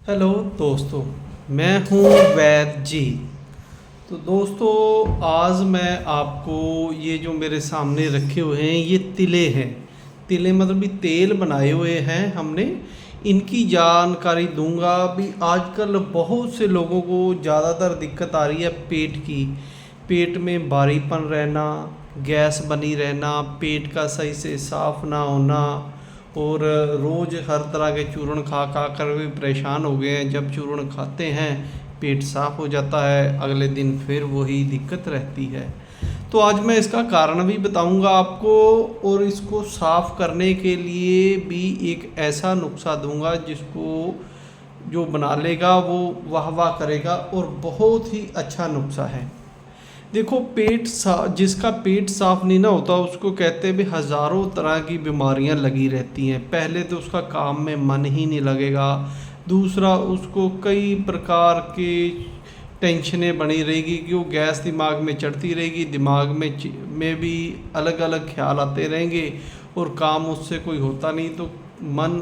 Hello दोस्तों, मैं हूँ वैद जी। तो दोस्तों, आज मैं आपको ये जो मेरे सामने रखे हुए हैं ये तिले हैं। तिले मतलब ये तेल बनाए हुए हैं हमने, इनकी जानकारी दूंगा। भी आजकल बहुत से लोगों को ज़्यादातर दिक्कत आ रही है पेट की। पेट में भारीपन रहना, गैस बनी रहना, पेट का सही से साफ ना होना, और रोज़ हर तरह के चूर्ण खा खा कर भी परेशान हो गए हैं। जब चूर्ण खाते हैं पेट साफ हो जाता है, अगले दिन फिर वही दिक्कत रहती है। तो आज मैं इसका कारण भी बताऊंगा आपको, और इसको साफ करने के लिए भी एक ऐसा नुस्खा दूंगा जिसको जो बना लेगा वो वाह वाह करेगा, और बहुत ही अच्छा नुस्खा है। देखो, जिसका पेट साफ नहीं ना होता उसको कहते हैं भी हज़ारों तरह की बीमारियां लगी रहती हैं। पहले तो उसका काम में मन ही नहीं लगेगा, दूसरा उसको कई प्रकार के टेंशनें बनी रहेगी कि वो गैस दिमाग में चढ़ती रहेगी, दिमाग में भी अलग अलग ख्याल आते रहेंगे, और काम उससे कोई होता नहीं, तो मन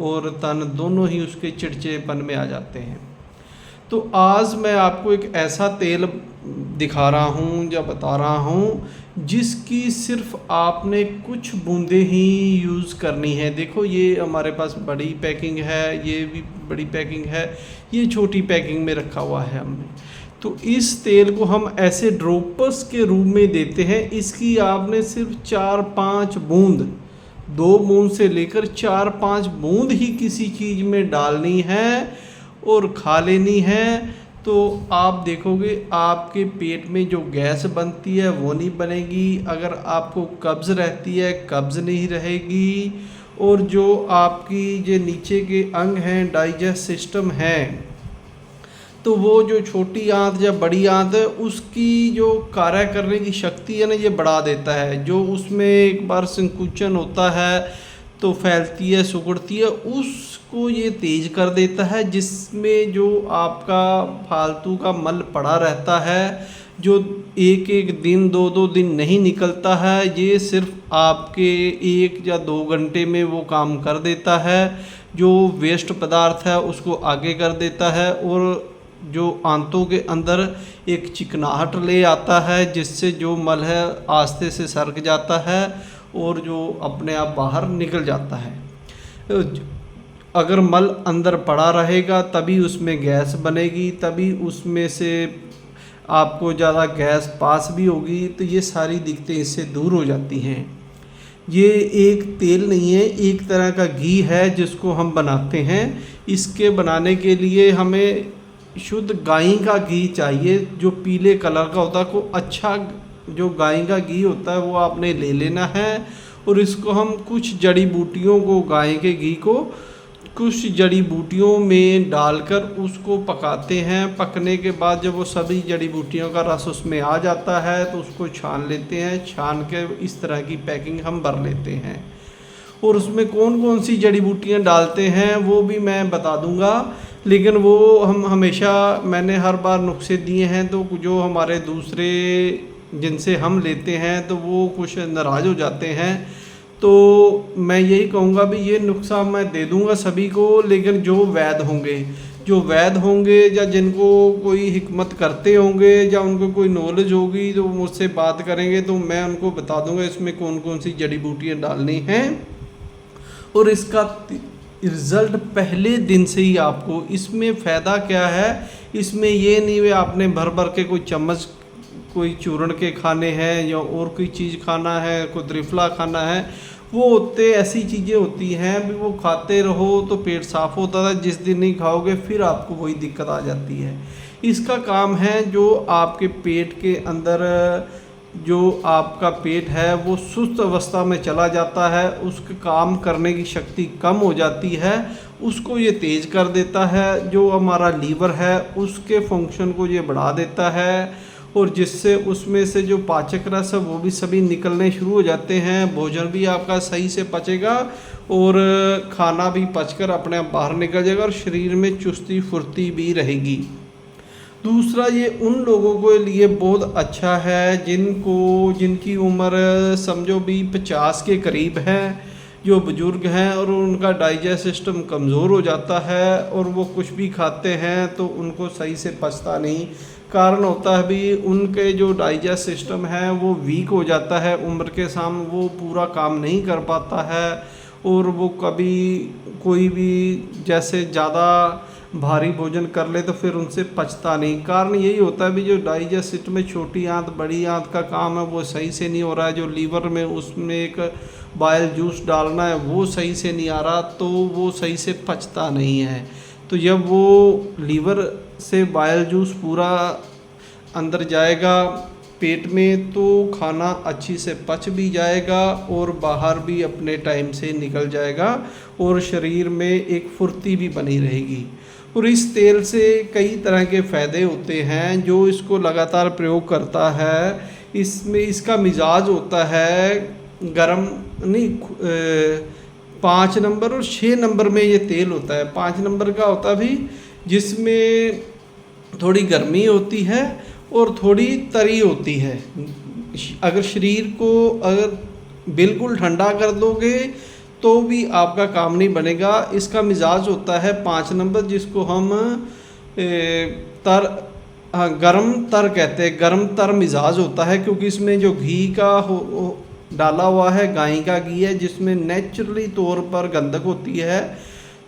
और तन दोनों ही उसके चिड़चिड़ेपन में आ जाते हैं। तो आज मैं आपको एक ऐसा तेल दिखा रहा हूँ या बता रहा हूँ जिसकी सिर्फ आपने कुछ बूंदें ही यूज़ करनी है। देखो, ये हमारे पास बड़ी पैकिंग है, ये भी बड़ी पैकिंग है, ये छोटी पैकिंग में रखा हुआ है हमने। तो इस तेल को हम ऐसे ड्रॉपर्स के रूप में देते हैं। इसकी आपने सिर्फ 4-5 बूंद, 2 बूंद से लेकर 4-5 बूंद ही किसी चीज़ में डालनी है और खा लेनी है। तो आप देखोगे आपके पेट में जो गैस बनती है वो नहीं बनेगी, अगर आपको कब्ज़ रहती है कब्ज़ नहीं रहेगी, और जो आपकी जो नीचे के अंग हैं, डाइजेस्ट सिस्टम है, तो वो जो छोटी आंत या बड़ी आंत है उसकी जो कार्य करने की शक्ति है ना, ये बढ़ा देता है। जो उसमें एक बार संकुचन होता है तो फैलती है, सिकुड़ती है, उसको ये तेज कर देता है। जिसमें जो आपका फालतू का मल पड़ा रहता है, जो एक एक दिन 2-2 दिन नहीं निकलता है, ये सिर्फ आपके 1 या 2 घंटे में वो काम कर देता है। जो वेस्ट पदार्थ है उसको आगे कर देता है, और जो आंतों के अंदर एक चिकनाहट ले आता है, जिससे जो मल है आस्ते से सरक जाता है और जो अपने आप बाहर निकल जाता है। अगर मल अंदर पड़ा रहेगा तभी उसमें गैस बनेगी, तभी उसमें से आपको ज़्यादा गैस पास भी होगी, तो ये सारी दिक्कतें इससे दूर हो जाती हैं। ये एक तेल नहीं है, एक तरह का घी है जिसको हम बनाते हैं। इसके बनाने के लिए हमें शुद्ध गाय का घी चाहिए, जो पीले कलर का होता है। को अच्छा जो गाय का घी होता है वो आपने ले लेना है, और इसको हम कुछ जड़ी बूटियों को, गाय के घी को कुछ जड़ी बूटियों में डालकर उसको पकाते हैं। पकने के बाद जब वो सभी जड़ी बूटियों का रस उसमें आ जाता है तो उसको छान लेते हैं। छान के इस तरह की पैकिंग हम भर लेते हैं, और उसमें कौन कौन सी जड़ी बूटियाँ डालते हैं वो भी मैं बता दूंगा। लेकिन वो हम हमेशा, मैंने हर बार नुस्खे दिए हैं, तो जो हमारे दूसरे जिनसे हम लेते हैं तो वो कुछ नाराज़ हो जाते हैं। तो मैं यही कहूँगा भी ये नुस्खा मैं दे दूँगा सभी को, लेकिन जो वैद होंगे या जिनको कोई हिकमत करते होंगे या उनको कोई नॉलेज होगी तो मुझसे बात करेंगे, तो मैं उनको बता दूँगा इसमें कौन कौन सी जड़ी बूटियाँ डालनी हैं। और इसका रिज़ल्ट पहले दिन से ही आपको, इसमें फ़ायदा क्या है, इसमें ये नहीं है आपने भर भर के कोई चम्मच कोई चूर्ण के खाने हैं या और कोई चीज़ खाना है, कोई त्रिफला खाना है। वो होते ऐसी चीज़ें होती हैं भी वो खाते रहो तो पेट साफ़ होता था, जिस दिन नहीं खाओगे फिर आपको वही दिक्कत आ जाती है। इसका काम है जो आपके पेट के अंदर, जो आपका पेट है वो सुस्त अवस्था में चला जाता है, उसके काम करने की शक्ति कम हो जाती है, उसको ये तेज़ कर देता है। जो हमारा लीवर है उसके फंक्शन को ये बढ़ा देता है, और जिससे उसमें से जो पाचक रस है वो भी सभी निकलने शुरू हो जाते हैं। भोजन भी आपका सही से पचेगा और खाना भी पचकर अपने आप बाहर निकल जाएगा, और शरीर में चुस्ती फुर्ती भी रहेगी। दूसरा, ये उन लोगों के लिए बहुत अच्छा है जिनकी उम्र समझो भी 50 के करीब है, जो बुजुर्ग हैं और उनका डाइजेस्ट सिस्टम कमज़ोर हो जाता है और वो कुछ भी खाते हैं तो उनको सही से पचता नहीं। कारण होता है भी उनके जो डाइजेस्ट सिस्टम है वो वीक हो जाता है, उम्र के साथ वो पूरा काम नहीं कर पाता है और वो कभी कोई भी जैसे ज़्यादा भारी भोजन कर ले तो फिर उनसे पचता नहीं। कारण यही होता है भी जो डाइजेस्ट सिस्टम में छोटी आंत बड़ी आंत का काम है वो सही से नहीं हो रहा है। जो लीवर में उसमें एक बाइल जूस डालना है वो सही से नहीं आ रहा तो वो सही से पचता नहीं है। तो जब वो लीवर से बाइल जूस पूरा अंदर जाएगा पेट में तो खाना अच्छी से पच भी जाएगा और बाहर भी अपने टाइम से निकल जाएगा और शरीर में एक फुर्ती भी बनी रहेगी। और इस तेल से कई तरह के फ़ायदे होते हैं। जो इसको लगातार प्रयोग करता है इसमें इसका मिजाज होता है गरम नहीं 5 नंबर और 6 नंबर में ये तेल होता है। 5 नंबर का होता भी जिसमें थोड़ी गर्मी होती है और थोड़ी तरी होती है। अगर शरीर को अगर बिल्कुल ठंडा कर दोगे तो भी आपका काम नहीं बनेगा। इसका मिजाज होता है 5 नंबर जिसको हम गरम तर कहते हैं। गरम तर मिजाज होता है क्योंकि इसमें जो घी का डाला हुआ है गाय का घी है जिसमें नेचुरली तौर पर गंधक होती है।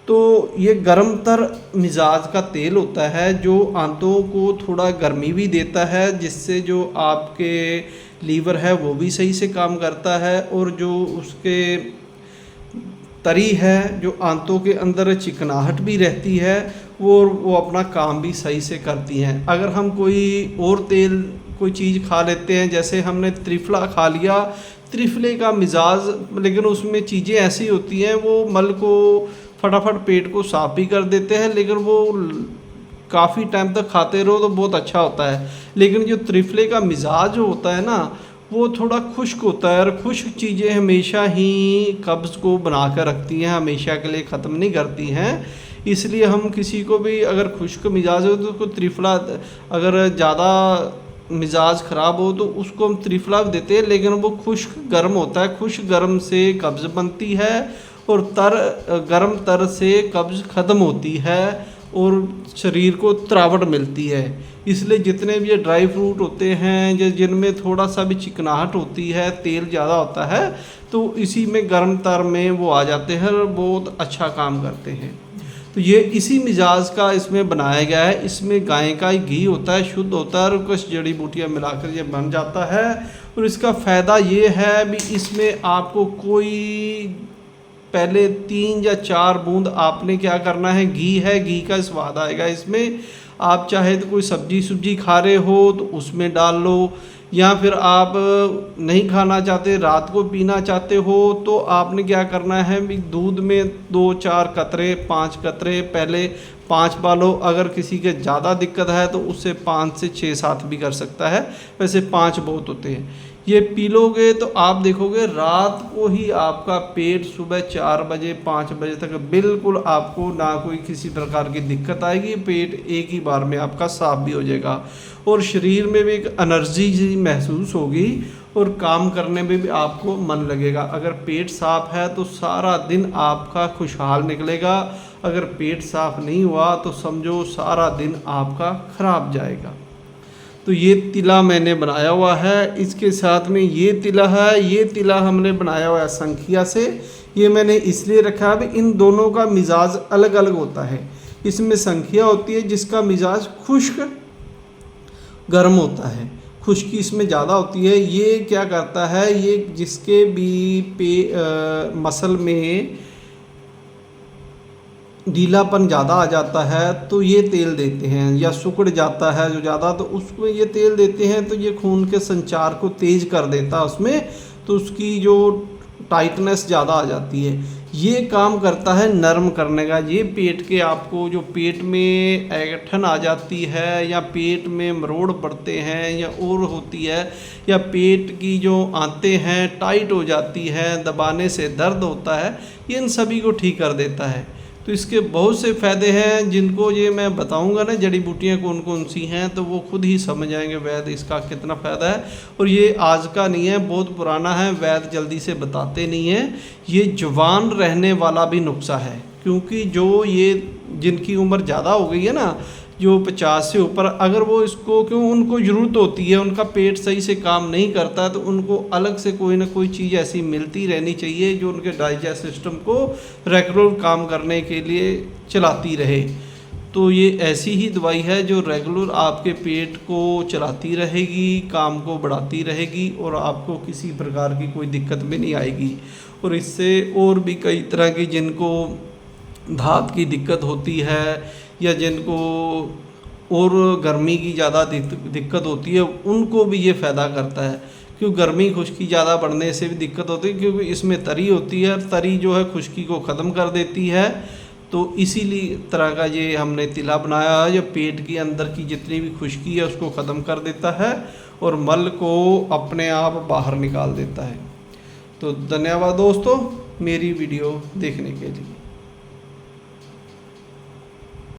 तो ये गरम तर मिजाज का तेल होता है जो आंतों को थोड़ा गर्मी भी देता है जिससे जो आपके लीवर है वो भी सही से काम करता है और जो उसके तरी है जो आंतों के अंदर चिकनाहट भी रहती है वो अपना काम भी सही से करती हैं। अगर हम कोई और तेल कोई चीज़ खा लेते हैं जैसे हमने त्रिफला खा लिया, त्रिफले का मिजाज लेकिन उसमें चीज़ें ऐसी होती हैं वो मल को फटाफट पेट को साफ भी कर देते हैं लेकिन वो काफ़ी टाइम तक खाते रहो तो बहुत अच्छा होता है। लेकिन जो त्रिफले का मिजाज होता है ना वो थोड़ा खुश्क होता है और खुश्क चीज़ें हमेशा ही कब्ज़ को बना कर रखती हैं, हमेशा के लिए ख़त्म नहीं करती हैं। इसलिए हम किसी को भी अगर खुश्क मिजाज हो तो उसको त्रिफला, अगर ज़्यादा मिजाज ख़राब हो तो उसको हम त्रिफला भी देते हैं लेकिन वो खुश्क गर्म होता है। खुश्क गर्म से कब्ज़ बनती है और गर्म तर से कब्ज़ ख़त्म होती है और शरीर को तरावट मिलती है। इसलिए जितने भी ये ड्राई फ्रूट होते हैं जिनमें थोड़ा सा भी चिकनाहट होती है, तेल ज़्यादा होता है, तो इसी में गर्म तर में वो आ जाते हैं और बहुत अच्छा काम करते हैं। तो ये इसी मिजाज का इसमें बनाया गया है। इसमें गाय का ही घी होता है, शुद्ध होता है और कुछ जड़ी बूटियाँ मिलाकर ये बन जाता है। और इसका फ़ायदा ये है भी इसमें आपको कोई पहले 3 या 4 बूंद आपने क्या करना है, घी है, घी का स्वाद आएगा इसमें। आप चाहे तो कोई सब्जी खा रहे हो तो उसमें डाल लो, या फिर आप नहीं खाना चाहते रात को पीना चाहते हो तो आपने क्या करना है भी दूध में 2-4 कतरे 5 कतरे पहले 5 डालो। अगर किसी के ज़्यादा दिक्कत है तो उससे 5 से 6-7 भी कर सकता है, वैसे 5 बहुत होते हैं। ये पी लोगे तो आप देखोगे रात को ही आपका पेट सुबह 4 बजे 5 बजे तक बिल्कुल आपको ना कोई किसी प्रकार की दिक्कत आएगी। पेट एक ही बार में आपका साफ भी हो जाएगा और शरीर में भी एक एनर्जी महसूस होगी और काम करने में भी आपको मन लगेगा। अगर पेट साफ है तो सारा दिन आपका खुशहाल निकलेगा, अगर पेट साफ नहीं हुआ तो समझो सारा दिन आपका खराब जाएगा। तो ये तिला मैंने बनाया हुआ है, इसके साथ में ये तिला है। ये तिला हमने बनाया हुआ है संखिया से। ये मैंने इसलिए रखा है इन दोनों का मिजाज अलग अलग होता है। इसमें संखिया होती है जिसका मिजाज खुश्क गर्म होता है, खुश्की इसमें ज़्यादा होती है। ये क्या करता है, ये जिसके भी मसल में ढीलापन ज़्यादा आ जाता है तो ये तेल देते हैं, या सिकुड़ जाता है जो ज़्यादा तो उसको ये तेल देते हैं तो ये खून के संचार को तेज़ कर देता है उसमें, तो उसकी जो टाइटनेस ज़्यादा आ जाती है। ये काम करता है नरम करने का। ये पेट के आपको जो पेट में ऐंठन आ जाती है या पेट में मरोड़ पड़ते हैं या और होती है या पेट की जो आंतें हैं टाइट हो जाती हैं, दबाने से दर्द होता है, ये इन सभी को ठीक कर देता है। तो इसके बहुत से फ़ायदे हैं जिनको ये मैं बताऊंगा ना, जड़ी बूटियाँ कौन कौन सी हैं, तो वो खुद ही समझ आएंगे वैद्य इसका कितना फ़ायदा है। और ये आज का नहीं है, बहुत पुराना है, वैद्य जल्दी से बताते नहीं हैं। ये जवान रहने वाला भी नुस्खा है, क्योंकि जो ये जिनकी उम्र ज़्यादा हो गई है ना, जो 50 से ऊपर, अगर वो इसको, क्यों उनको ज़रूरत होती है, उनका पेट सही से काम नहीं करता, तो उनको अलग से कोई ना कोई चीज़ ऐसी मिलती रहनी चाहिए जो उनके डाइजेस्ट सिस्टम को रेगुलर काम करने के लिए चलाती रहे। तो ये ऐसी ही दवाई है जो रेगुलर आपके पेट को चलाती रहेगी, काम को बढ़ाती रहेगी, और आपको किसी प्रकार की कोई दिक्कत भी नहीं आएगी। और इससे और भी कई तरह की, जिनको धात की दिक्कत होती है या जिनको और गर्मी की ज़्यादा दिक्कत होती है, उनको भी ये फ़ायदा करता है। क्योंकि गर्मी खुश्की ज़्यादा बढ़ने से भी दिक्कत होती है, क्योंकि इसमें तरी होती है, तरी जो है खुश्की को ख़त्म कर देती है। तो इसीलिए तरह का ये हमने तिला बनाया है, जो पेट के अंदर की जितनी भी खुश्की है उसको ख़त्म कर देता है और मल को अपने आप बाहर निकाल देता है। तो धन्यवाद दोस्तों मेरी वीडियो देखने के लिए।